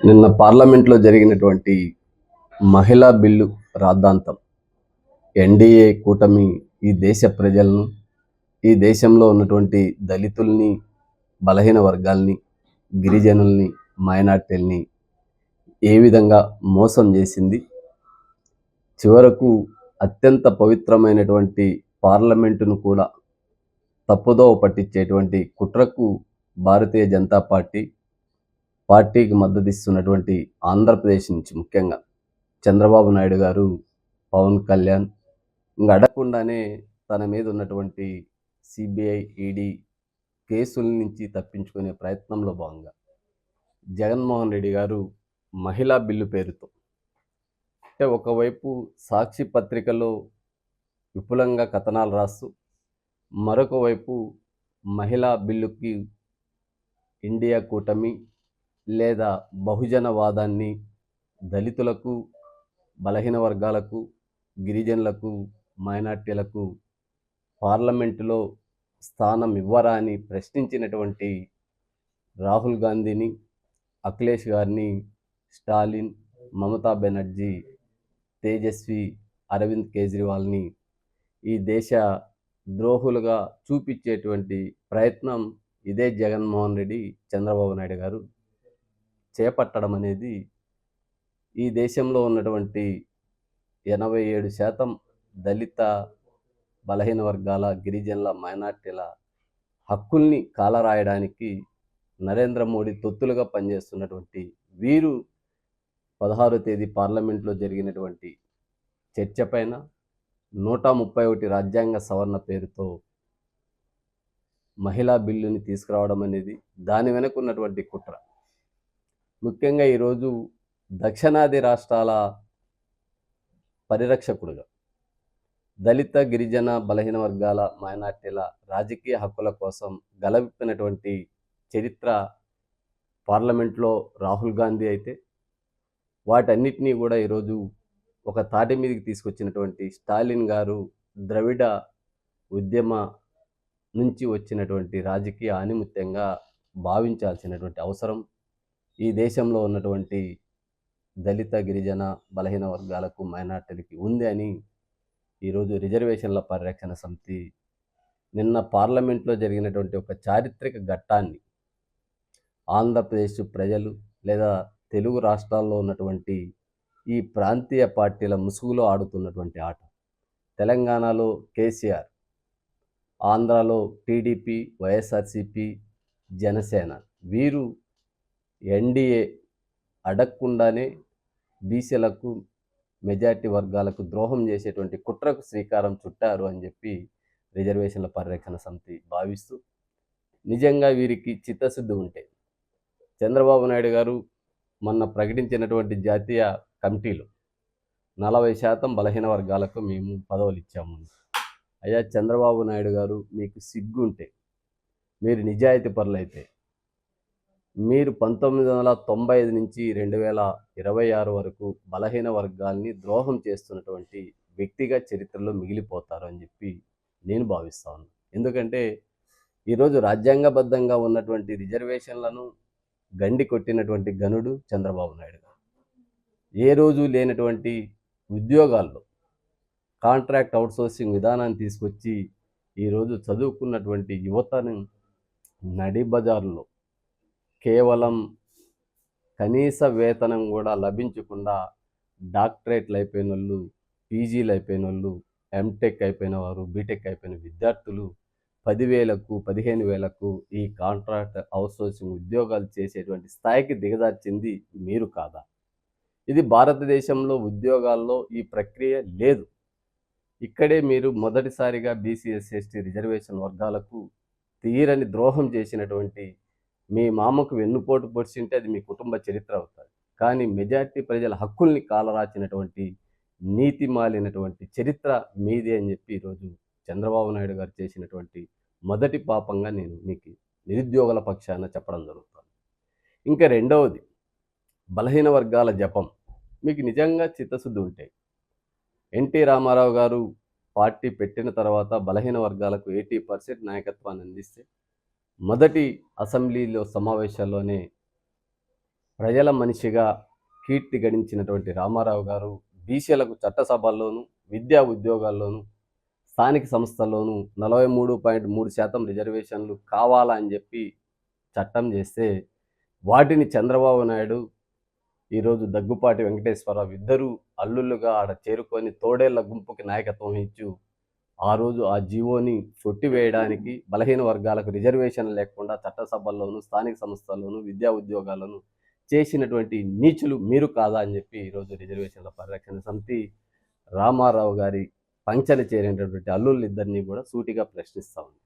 నిన్న పార్లమెంట్లో జరిగినటువంటి మహిళా బిల్లు రాద్ధాంతం ఎన్డీఏ కూటమి ఈ దేశ ప్రజలను, ఈ దేశంలో ఉన్నటువంటి దళితుల్ని, బలహీన వర్గాల్ని, గిరిజనుల్ని, మైనార్టీల్ని ఏ విధంగా మోసం చేసింది. చివరకు అత్యంత పవిత్రమైనటువంటి పార్లమెంటును కూడా తప్పుదోవ పట్టించేటువంటి కుట్రకు భారతీయ జనతా పార్టీకి మద్దతిస్తున్నటువంటి ఆంధ్రప్రదేశ్ నుంచి ముఖ్యంగా చంద్రబాబు నాయుడు గారు, పవన్ కళ్యాణ్ ఇంకా అడగకుండానే తన మీద ఉన్నటువంటి సిబిఐ, ఈడీ కేసుల నుంచి తప్పించుకునే ప్రయత్నంలో భాగంగా జగన్మోహన్ రెడ్డి గారు మహిళా బిల్లు పేరుతో, అంటే ఒకవైపు సాక్షి పత్రికలో విపులంగా కథనాలు రాస్తూ, మరొక వైపు మహిళా బిల్లుకి ఇండియా కూటమి లేదా బహుజనవాదాన్ని దళితులకు, బలహీన వర్గాలకు, గిరిజనులకు, మైనార్టీలకు పార్లమెంటులో స్థానం ఇవ్వరా అని ప్రశ్నించినటువంటి రాహుల్ గాంధీని, అఖిలేష్ గారిని, స్టాలిన్, మమతా బెనర్జీ, తేజస్వి, అరవింద్ కేజ్రీవాల్ని ఈ దేశ ద్రోహులుగా చూపించేటువంటి ప్రయత్నం ఇదే జగన్మోహన్ రెడ్డి, చంద్రబాబు నాయుడు గారు చేపట్టడం అనేది ఈ దేశంలో ఉన్నటువంటి 87% దళిత, బలహీన వర్గాల, గిరిజనుల, మైనార్టీల హక్కుల్ని కాలరాయడానికి నరేంద్ర మోడీ తొత్తులుగా పనిచేస్తున్నటువంటి వీరు 16వ తేదీ పార్లమెంట్లో జరిగినటువంటి చర్చ పైన 131 రాజ్యాంగ సవరణ పేరుతో మహిళా బిల్లుని తీసుకురావడం అనేది దాని వెనక ఉన్నటువంటి కుట్ర. ముఖ్యంగా ఈరోజు దక్షిణాది రాష్ట్రాల పరిరక్షకుడుగా దళిత, గిరిజన, బలహీన వర్గాల, మైనార్టీల రాజకీయ హక్కుల కోసం గలవిప్పినటువంటి చరిత్ర పార్లమెంట్లో రాహుల్ గాంధీ అయితే, వాటన్నిటినీ కూడా ఈరోజు ఒక తాటి మీదకి తీసుకొచ్చినటువంటి స్టాలిన్ గారు ద్రవిడ ఉద్యమ నుంచి వచ్చినటువంటి రాజకీయ ఆనిముత్యంగా భావించాల్సినటువంటి అవసరం ఈ దేశంలో ఉన్నటువంటి దళిత, గిరిజన, బలహీన వర్గాలకు, మైనార్టీలకి ఉంది అని ఈరోజు రిజర్వేషన్ల పరిరక్షణ సమితి నిన్న పార్లమెంట్లో జరిగినటువంటి ఒక చారిత్రక ఘట్టాన్ని ఆంధ్రప్రదేశ్ ప్రజలు లేదా తెలుగు రాష్ట్రాల్లో ఉన్నటువంటి ఈ ప్రాంతీయ పార్టీల ముసుగులో ఆడుతున్నటువంటి ఆట. తెలంగాణలో కేసీఆర్, ఆంధ్రాలో టీడీపీ, వైఎస్ఆర్సీపీ, జనసేన వీరు ఎన్డీఏ అడగకుండానే బీసీలకు, మెజార్టీ వర్గాలకు ద్రోహం చేసేటువంటి కుట్రకు శ్రీకారం చుట్టారు అని చెప్పి రిజర్వేషన్ల పరిరక్షణ సమితి భావిస్తూ, నిజంగా వీరికి చిత్తశుద్ధి ఉంటే చంద్రబాబు నాయుడు గారు మొన్న ప్రకటించినటువంటి జాతీయ కమిటీలో 40% బలహీన వర్గాలకు మేము పదవులు ఇచ్చాము. అయ్యా చంద్రబాబు నాయుడు గారు, మీకు సిగ్గుంటే, మీరు నిజాయితీ పరులైతే, మీరు 1995 నుంచి 2026 వరకు బలహీన వర్గాల్ని ద్రోహం చేస్తున్నటువంటి వ్యక్తిగా చరిత్రలో మిగిలిపోతారు అని చెప్పి నేను భావిస్తాను. ఎందుకంటే ఈరోజు రాజ్యాంగబద్ధంగా ఉన్నటువంటి రిజర్వేషన్లను గండి కొట్టినటువంటి గనుడు చంద్రబాబు నాయుడు గారు. ఏ రోజు లేనటువంటి ఉద్యోగాల్లో కాంట్రాక్ట్ అవుట్సోర్సింగ్ విధానాన్ని తీసుకొచ్చి ఈరోజు చదువుకున్నటువంటి యువతను నడి బజార్లో కేవలం కనీస వేతనం కూడా లభించకుండా డాక్టరేట్లు అయిపోయిన వాళ్ళు, పీజీలు అయిపోయిన వాళ్ళు, ఎంటెక్ అయిపోయిన వారు, బీటెక్ అయిపోయిన విద్యార్థులు 10,000కు 15,000కు ఈ కాంట్రాక్ట్ అవుట్సోర్సింగ్ ఉద్యోగాలు చేసేటువంటి స్థాయికి దిగజార్చింది మీరు కాదా? ఇది భారతదేశంలో ఉద్యోగాల్లో ఈ ప్రక్రియ లేదు. ఇక్కడే మీరు మొదటిసారిగా బీసీ, ఎస్సీ, ఎస్టీ రిజర్వేషన్ వర్గాలకు తీరని ద్రోహం చేసినటువంటి మీ మామకు వెన్నుపోటు పొడిచింటే అది మీ కుటుంబ చరిత్ర అవుతుంది. కానీ మెజార్టీ ప్రజల హక్కుల్ని కాలరాచినటువంటి, నీతి మాలినటువంటి చరిత్ర మీదే అని చెప్పి ఈరోజు చంద్రబాబు నాయుడు గారు చేసినటువంటి మొదటి పాపంగా నేను మీకు నిరుద్యోగుల పక్షాన చెప్పడం జరుగుతుంది. ఇంకా రెండవది, బలహీన వర్గాల జపం. మీకు నిజంగా చిత్తశుద్ధి ఉంటే ఎన్టీ రామారావు గారు పార్టీ పెట్టిన తర్వాత బలహీన వర్గాలకు 80% నాయకత్వాన్ని అందిస్తే మొదటి అసెంబ్లీలో సమావేశాల్లోనే ప్రజల మనిషిగా కీర్తి గడించినటువంటి రామారావు గారు బీసీలకు చట్టసభల్లోనూ విద్యా ఉద్యోగాల్లోనూ స్థానిక సంస్థల్లోనూ 43.3% రిజర్వేషన్లు కావాలా అని చెప్పి చట్టం చేస్తే వాటిని చంద్రబాబు నాయుడు ఈరోజు దగ్గుపాటి వెంకటేశ్వరరావు ఇద్దరు అల్లుళ్ళుగా ఆడ చేరుకొని తోడేళ్ల గుంపుకి నాయకత్వం ఇచ్చు ఆ రోజు ఆ జీవోని కొట్టివేయడానికి బలహీన వర్గాలకు రిజర్వేషన్ లేకుండా చట్టసభల్లోనూ స్థానిక సంస్థల్లోనూ విద్యా ఉద్యోగాలను చేసినటువంటి నీచులు మీరు కాదా అని చెప్పి ఈరోజు రిజర్వేషన్ల పరిరక్షణ సమితి రామారావు గారి పంచలు చేరినటువంటి అల్లుళ్ళిద్దరినీ కూడా సూటిగా ప్రశ్నిస్తూ ఉంది.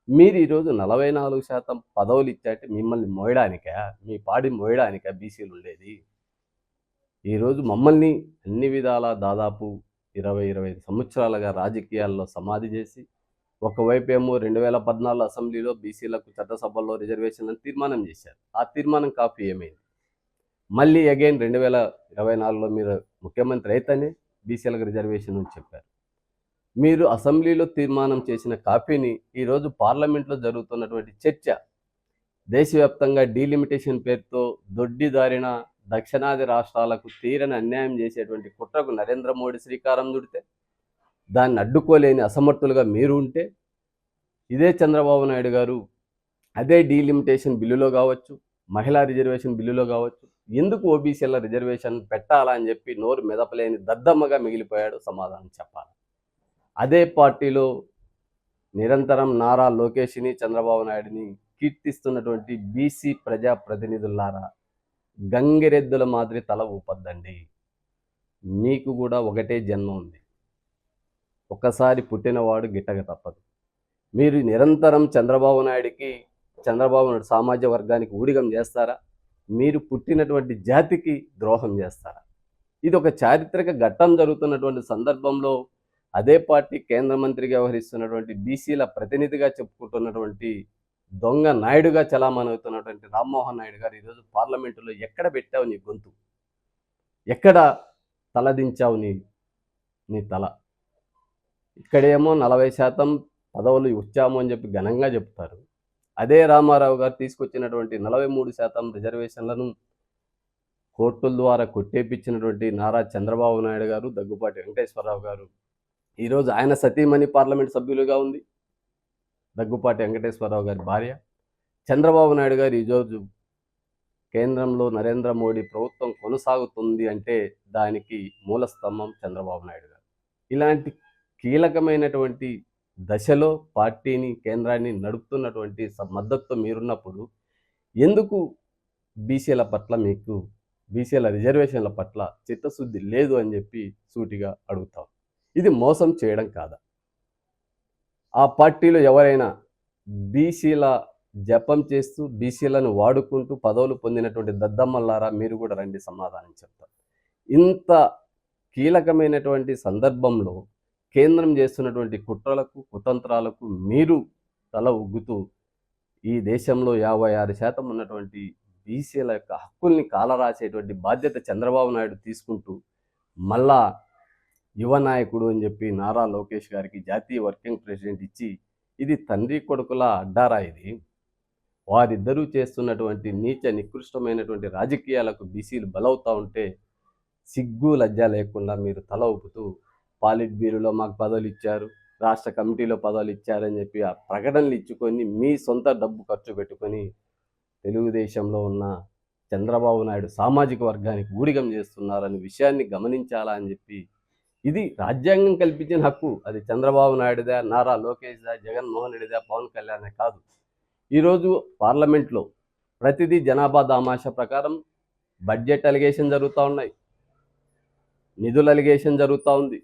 మీరు ఈరోజు 44% పదవులు ఇచ్చాటే మిమ్మల్ని మోయడానికా, మీ పాడి మోయడానికా బీసీలు ఉండేది? ఈరోజు మమ్మల్ని అన్ని విధాల దాదాపు 20-25 సంవత్సరాలుగా రాజకీయాల్లో సమాధి చేసి ఒకవైపు ఏమో 2014 అసెంబ్లీలో బీసీలకు చట్టసభల్లో రిజర్వేషన్లను తీర్మానం చేశారు. ఆ తీర్మానం కాపీ ఏమైంది? మళ్ళీ అగైన్ 2024లో మీరు ముఖ్యమంత్రి అయితేనే బీసీలకు రిజర్వేషన్ అని చెప్పారు. మీరు అసెంబ్లీలో తీర్మానం చేసిన కాపీని ఈరోజు పార్లమెంట్లో జరుగుతున్నటువంటి చర్చ దేశవ్యాప్తంగా డీలిమిటేషన్ పేరుతో దొడ్డిదారిన దక్షిణాది రాష్ట్రాలకు తీరని అన్యాయం చేసేటువంటి కుట్రకు నరేంద్ర మోడీ శ్రీకారం చుడితే దాన్ని అడ్డుకోలేని అసమర్థులుగా మీరు ఉంటే, ఇదే చంద్రబాబు నాయుడు గారు అదే డీలిమిటేషన్ బిల్లులో కావచ్చు, మహిళా రిజర్వేషన్ బిల్లులో కావచ్చు, ఎందుకు ఓబీసీల రిజర్వేషన్ పెట్టాలా అని చెప్పి నోరు మెదపలేని దద్దమ్మగా మిగిలిపోయాడు. సమాధానం చెప్పాలి. అదే పార్టీలో నిరంతరం నారా లోకేష్ని చంద్రబాబు నాయుడిని కీర్తిస్తున్నటువంటి బీసీ ప్రజాప్రతినిధులారా, గంగిరెద్దుల మాదిరి తల ఊపద్దండి. మీకు కూడా ఒకటే జన్మ ఉంది. ఒక్కసారి పుట్టినవాడు గిట్టక తప్పదు. మీరు నిరంతరం చంద్రబాబు నాయుడు సామాజిక వర్గానికి ఊడిగం చేస్తారా? మీరు పుట్టినటువంటి జాతికి ద్రోహం చేస్తారా? ఇది ఒక చారిత్రక ఘట్టం జరుగుతున్నటువంటి సందర్భంలో అదే పార్టీ కేంద్ర మంత్రిగా వ్యవహరిస్తున్నటువంటి బీసీల ప్రతినిధిగా చెప్పుకుంటున్నటువంటి దొంగ నాయుడుగా చలామణవుతున్నటువంటి రామ్మోహన్ నాయుడు గారు ఈరోజు పార్లమెంటులో ఎక్కడ పెట్టావు నీ గొంతు? ఎక్కడ తలదించావు నీ తల? ఇక్కడేమో 40% పదవులు ఇచ్చాము అని చెప్పి ఘనంగా చెప్తారు. అదే రామారావు గారు తీసుకొచ్చినటువంటి 43% రిజర్వేషన్లను కోర్టుల ద్వారా కొట్టేపించినటువంటి నారా చంద్రబాబు నాయుడు గారు, దగ్గుపాటి వెంకటేశ్వరరావు గారు, ఈరోజు ఆయన సతీమణి పార్లమెంట్ సభ్యులుగా ఉంది, దగ్గుపాటి వెంకటేశ్వరరావు గారి భార్య. చంద్రబాబు నాయుడు గారు ఈరోజు కేంద్రంలో నరేంద్ర మోడీ ప్రభుత్వం కొనసాగుతుంది అంటే దానికి మూలస్తంభం చంద్రబాబు నాయుడు గారు. ఇలాంటి కీలకమైనటువంటి దశలో పార్టీని, కేంద్రాన్ని నడుపుతున్నటువంటి మద్దతుతో మీరున్నప్పుడు ఎందుకు బీసీల పట్ల మీకు బీసీల రిజర్వేషన్ల పట్ల చిత్తశుద్ధి లేదు అని చెప్పి సూటిగా అడుగుతాం. ఇది మోసం చేయడం కాదా? ఆ పార్టీలో ఎవరైనా బీసీల జపం చేస్తూ బీసీలను వాడుకుంటూ పదవులు పొందినటువంటి దద్దమ్మలారా, మీరు కూడా రండి, సమాధానం చెప్తారు. ఇంత కీలకమైనటువంటి సందర్భంలో కేంద్రం చేస్తున్నటువంటి కుట్రలకు, కుతంత్రాలకు మీరు తల ఉగ్గుతూ ఈ దేశంలో 56% ఉన్నటువంటి బీసీల యొక్క హక్కుల్ని కాలరాసేటువంటి బాధ్యత చంద్రబాబు నాయుడు తీసుకుంటూ మళ్ళా యువ నాయకుడు అని చెప్పి నారా లోకేష్ గారికి జాతీయ వర్కింగ్ ప్రెసిడెంట్ ఇచ్చి, ఇది తండ్రి కొడుకుల అడ్డారా? ఇది వారిద్దరూ చేస్తున్నటువంటి నీచ నికృష్టమైనటువంటి రాజకీయాలకు బీసీలు బలవుతూ ఉంటే సిగ్గు లజ్జ లేకుండా మీరు తల ఊపుతూ పాలిట్ బ్యూరోలో మాకు పదవులు ఇచ్చారు, రాష్ట్ర కమిటీలో పదవులు ఇచ్చారని చెప్పి ఆ ప్రకటనలు ఇచ్చుకొని మీ సొంత డబ్బు ఖర్చు పెట్టుకొని తెలుగుదేశంలో ఉన్న చంద్రబాబు నాయుడు సామాజిక వర్గానికి ఊడిగం చేస్తున్నారనే విషయాన్ని గమనించాలా అని చెప్పి, ఇది రాజ్యాంగం కల్పించిన హక్కు. అది చంద్రబాబు నాయుడుదా, నారా లోకేష్దా, జగన్మోహన్ రెడ్డిదా, పవన్ కళ్యాణ్ కాదు. ఈరోజు పార్లమెంట్లో ప్రతిదీ జనాభా దామాష ప్రకారం బడ్జెట్ అలిగేషన్ జరుగుతూ ఉన్నాయి, నిధుల అలిగేషన్ జరుగుతూ ఉంది,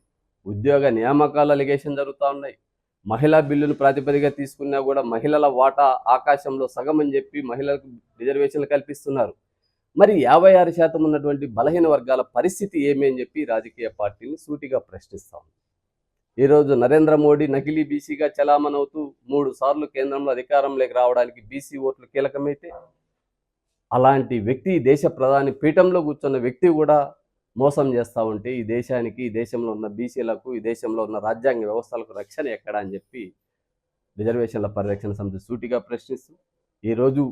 ఉద్యోగ నియామకాల అలిగేషన్ జరుగుతూ ఉన్నాయి. మహిళా బిల్లును ప్రాతిపదికగా తీసుకున్నా కూడా మహిళల వాటా ఆకాశంలో సగం అని చెప్పి మహిళలకు రిజర్వేషన్లు కల్పిస్తున్నారు. మరి 56% ఉన్నటువంటి బలహీన వర్గాల పరిస్థితి ఏమి అని చెప్పి రాజకీయ పార్టీని సూటిగా ప్రశ్నిస్తాం. ఈరోజు నరేంద్ర మోడీ నకిలీ బీసీగా చలామణవుతూ 3 సార్లు కేంద్రంలో అధికారంలోకి రావడానికి బీసీ ఓట్లు కీలకమైతే, అలాంటి వ్యక్తి దేశ ప్రధాని పీఠంలో కూర్చున్న వ్యక్తి కూడా మోసం చేస్తూ ఉంటే ఈ దేశానికి, ఈ దేశంలో ఉన్న బీసీలకు, ఈ దేశంలో ఉన్న రాజ్యాంగ వ్యవస్థలకు రక్షణ ఎక్కడా అని చెప్పి రిజర్వేషన్ల పరిరక్షణ సమితి సూటిగా ప్రశ్నిస్తూ ఈరోజు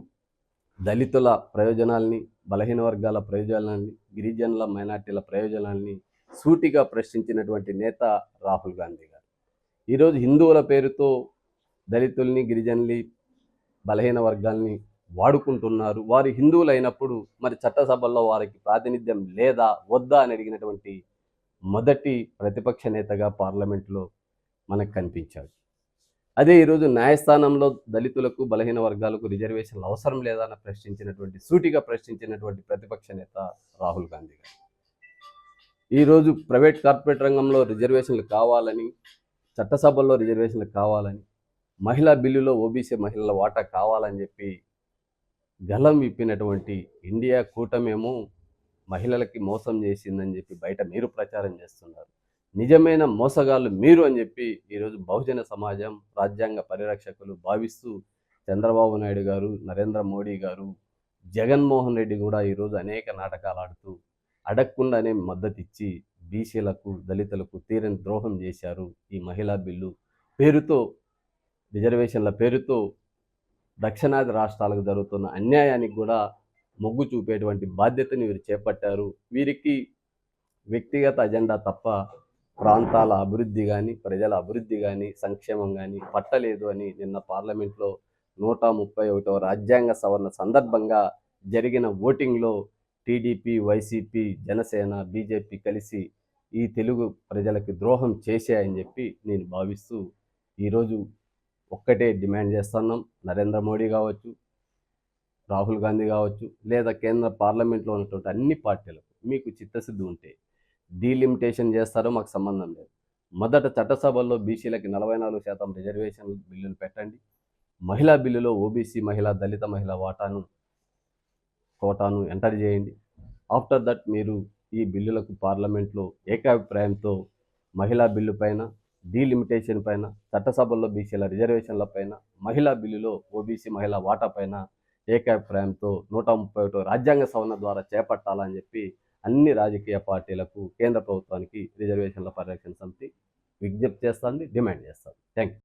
దళితుల ప్రయోజనాల్ని, బలహీన వర్గాల ప్రయోజనాల్ని, గిరిజనుల మైనార్టీల ప్రయోజనాల్ని సూటిగా ప్రశ్నించినటువంటి నేత రాహుల్ గాంధీ గారు. ఈరోజు హిందువుల పేరుతో దళితుల్ని, గిరిజనుల్ని, బలహీన వర్గాల్ని వాడుకుంటున్నారు. వారు హిందువులైనప్పుడు మరి చట్టసభల్లో వారికి ప్రాతినిధ్యం లేదా వద్దా అని అడిగినటువంటి మొదటి ప్రతిపక్ష నేతగా పార్లమెంట్లో మనకు కనిపించాడు. అదే ఈరోజు న్యాయస్థానంలో దళితులకు, బలహీన వర్గాలకు రిజర్వేషన్లు అవసరం లేదా అని సూటిగా ప్రశ్నించినటువంటి ప్రతిపక్ష నేత రాహుల్ గాంధీ గారు. ఈరోజు ప్రైవేట్ కార్పొరేట్ రంగంలో రిజర్వేషన్లు కావాలని, చట్టసభల్లో రిజర్వేషన్లు కావాలని, మహిళా బిల్లులో ఓబీసీ మహిళల వాటా కావాలని చెప్పి గలం విప్పినటువంటి ఇండియా కూటమేమో మహిళలకి మోసం చేసిందని చెప్పి బయట మీరు ప్రచారం చేస్తున్నారు. నిజమైన మోసగాళ్ళు మీరు అని చెప్పి ఈరోజు బహుజన సమాజం, రాజ్యాంగ పరిరక్షకులు భావిస్తూ చంద్రబాబు నాయుడు గారు, నరేంద్ర మోడీ గారు, జగన్మోహన్ రెడ్డి కూడా ఈరోజు అనేక నాటకాలు ఆడుతూ అడగకుండానే మద్దతు ఇచ్చి బీసీలకు, దళితులకు తీరని ద్రోహం చేశారు. ఈ మహిళా బిల్లు పేరుతో, రిజర్వేషన్ల పేరుతో దక్షిణాది రాష్ట్రాలకు జరుగుతున్న అన్యాయానికి కూడా మొగ్గు చూపేటువంటి బాధ్యతని వీరు చేపట్టారు. వీరికి వ్యక్తిగత అజెండా తప్ప ప్రాంతాల అభివృద్ధి కానీ, ప్రజల అభివృద్ధి కానీ, సంక్షేమం కానీ పట్టలేదు అని నిన్న పార్లమెంట్లో 131వ రాజ్యాంగ సవరణ సందర్భంగా జరిగిన ఓటింగ్లో టీడీపీ, వైసీపీ, జనసేన, బీజేపీ కలిసి ఈ తెలుగు ప్రజలకు ద్రోహం చేశాయని చెప్పి నేను భావిస్తూ ఈరోజు ఒక్కటే డిమాండ్ చేస్తున్నాం. నరేంద్ర మోడీ కావచ్చు, రాహుల్ గాంధీ కావచ్చు, లేదా కేంద్ర పార్లమెంట్లో ఉన్నటువంటి అన్ని పార్టీలకు మీకు చిత్తశుద్ధి ఉంటే డీలిమిటేషన్ చేస్తారో మాకు సంబంధం లేదు. మొదట చట్టసభల్లో బీసీలకి 44% రిజర్వేషన్ బిల్లులు పెట్టండి. మహిళా బిల్లులో ఓబీసీ మహిళ, దళిత మహిళ కోటాను ఎంటర్ చేయండి. ఆఫ్టర్ దట్ మీరు ఈ బిల్లులకు పార్లమెంట్లో ఏకాభిప్రాయంతో మహిళా బిల్లు పైన, డీలిమిటేషన్ పైన, చట్టసభల్లో బీసీల రిజర్వేషన్ల పైన, మహిళా బిల్లులో ఓబీసీ మహిళా వాటా పైన ఏకాభిప్రాయంతో 131 రాజ్యాంగ సవరణ ద్వారా చేపట్టాలని చెప్పి అన్ని రాజకీయ పార్టీలకు, కేంద్ర ప్రభుత్వానికి రిజర్వేషన్ల పరిరక్షణ సమితి విజ్ఞప్తి చేస్తుంది, డిమాండ్ చేస్తుంది. Thank you.